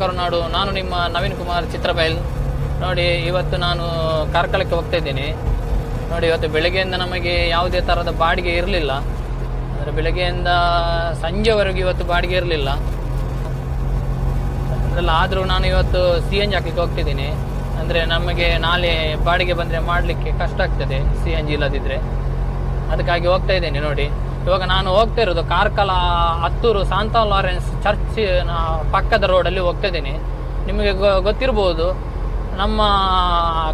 ಕರುನಾಡು. ನಾನು ನಿಮ್ಮ ನವೀನ್ ಕುಮಾರ್ ಚಿತ್ರಬೈಲ್. ನೋಡಿ, ಇವತ್ತು ನಾನು ಕಾರ್ಕಳಕ್ಕೆ ಹೋಗ್ತಾ ಇದ್ದೀನಿ. ನೋಡಿ, ಇವತ್ತು ಬೆಳಗ್ಗೆಯಿಂದ ನಮಗೆ ಯಾವುದೇ ಥರದ ಬಾಡಿಗೆ ಇರಲಿಲ್ಲ. ಅಂದರೆ ಬೆಳಗ್ಗೆಯಿಂದ ಸಂಜೆವರೆಗೂ ಇವತ್ತು ಬಾಡಿಗೆ ಇರಲಿಲ್ಲ. ಅದೆಲ್ಲ ಆದರೂ ನಾನು ಇವತ್ತು CNG ಹಾಕ್ಲಿಕ್ಕೆ ಹೋಗ್ತಿದ್ದೀನಿ. ಅಂದರೆ ನಮಗೆ ನಾಳೆ ಬಾಡಿಗೆ ಬಂದರೆ ಮಾಡಲಿಕ್ಕೆ ಕಷ್ಟ ಆಗ್ತದೆ CNG ಇಲ್ಲದಿದ್ದರೆ. ಅದಕ್ಕಾಗಿ ಹೋಗ್ತಾ ಇದ್ದೇನೆ. ನೋಡಿ, ಇವಾಗ ನಾನು ಹೋಗ್ತಾ ಇರೋದು Karkala Hattur Santa Lawrence church ಪಕ್ಕದ ರೋಡಲ್ಲಿ ಹೋಗ್ತಾ ಇದ್ದೀನಿ. ನಿಮಗೆ ಗೊತ್ತಿರ್ಬೋದು, ನಮ್ಮ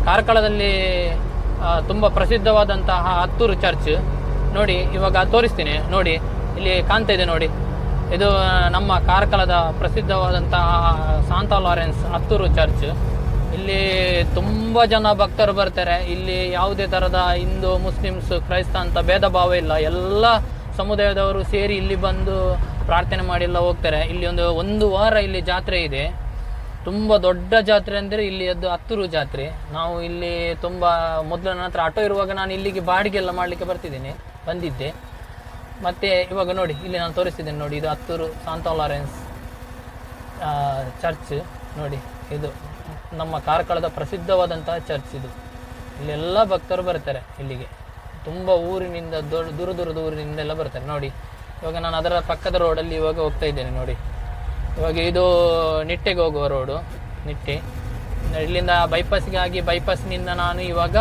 ಕಾರ್ಕಳದಲ್ಲಿ ತುಂಬ ಪ್ರಸಿದ್ಧವಾದಂತಹ ಹತ್ತೂರು ಚರ್ಚ್. ನೋಡಿ, ಇವಾಗ ತೋರಿಸ್ತೀನಿ. ನೋಡಿ, ಇಲ್ಲಿ ಕಾಣ್ತಾ ಇದೆ ನೋಡಿ, ಇದು ನಮ್ಮ ಕಾರ್ಕಳದ ಪ್ರಸಿದ್ಧವಾದಂತಹ ಸಾಂತಾ ಲಾರೆನ್ಸ್ ಹತ್ತೂರು ಚರ್ಚ್. ಇಲ್ಲಿ ತುಂಬ ಜನ ಭಕ್ತರು ಬರ್ತಾರೆ. ಇಲ್ಲಿ ಯಾವುದೇ ಥರದ ಹಿಂದೂ, ಮುಸ್ಲಿಮ್ಸ್, ಕ್ರೈಸ್ತ ಅಂತ ಭೇದ ಭಾವ ಇಲ್ಲ. ಎಲ್ಲ ಸಮುದಾಯದವರು ಸೇರಿ ಇಲ್ಲಿ ಬಂದು ಪ್ರಾರ್ಥನೆ ಮಾಡಿ ಎಲ್ಲ ಹೋಗ್ತಾರೆ. ಇಲ್ಲಿ ಒಂದು ವಾರ ಇಲ್ಲಿ ಜಾತ್ರೆ ಇದೆ. ತುಂಬ ದೊಡ್ಡ ಜಾತ್ರೆ ಅಂದರೆ ಇಲ್ಲಿ ಅದು ಹತ್ತೂರು ಜಾತ್ರೆ. ನಾವು ಇಲ್ಲಿ ತುಂಬ ಮೊದಲು ನನ್ನ ಹತ್ರ ಆಟೋ ಇರುವಾಗ ನಾನು ಇಲ್ಲಿಗೆ ಬಾಡಿಗೆ ಎಲ್ಲ ಮಾಡಲಿಕ್ಕೆ ಬಂದಿದ್ದೆ. ಮತ್ತು ಇವಾಗ ನೋಡಿ, ಇಲ್ಲಿ ನಾನು ತೋರಿಸ್ತಿದ್ದೇನೆ ನೋಡಿ, ಇದು ಹತ್ತೂರು ಸಾಂತಾ ಲಾರೆನ್ಸ್ ಚರ್ಚ್. ನೋಡಿ, ಇದು ನಮ್ಮ ಕಾರ್ಕಳದ ಪ್ರಸಿದ್ಧವಾದಂತಹ ಚರ್ಚ್. ಇದು ಇಲ್ಲೆಲ್ಲ ಭಕ್ತರು ಬರ್ತಾರೆ ಇಲ್ಲಿಗೆ. ತುಂಬ ಊರಿನಿಂದ ದೂರದ ಊರಿನಿಂದ ಎಲ್ಲ ಬರ್ತಾರೆ. ನೋಡಿ, ಇವಾಗ ನಾನು ಅದರ ಪಕ್ಕದ ರೋಡಲ್ಲಿ ಇವಾಗ ಹೋಗ್ತಾ ಇದ್ದೇನೆ. ನೋಡಿ, ಇವಾಗ ಇದು ನಿಟ್ಟೆಗೆ ಹೋಗುವ ರೋಡು, ನಿಟ್ಟೆ. ಇಲ್ಲಿಂದ ಬೈಪಾಸ್ಗಾಗಿ ಬೈಪಾಸ್ನಿಂದ ನಾನು ಇವಾಗ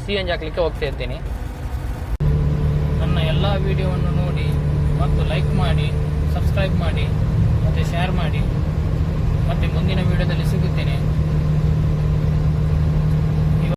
CNG ಹಾಕ್ಲಿಕ್ಕೆ ಹೋಗ್ತಾ ಇದ್ದೀನಿ. ನನ್ನ ಎಲ್ಲ ವಿಡಿಯೋವನ್ನು ನೋಡಿ ಮತ್ತು ಲೈಕ್ ಮಾಡಿ, ಸಬ್ಸ್ಕ್ರೈಬ್ ಮಾಡಿ ಮತ್ತು ಶೇರ್ ಮಾಡಿ. ಮತ್ತು ಮುಂದಿನ ವಿಡಿಯೋದಲ್ಲಿ ಸಿಗುತ್ತೇನೆ.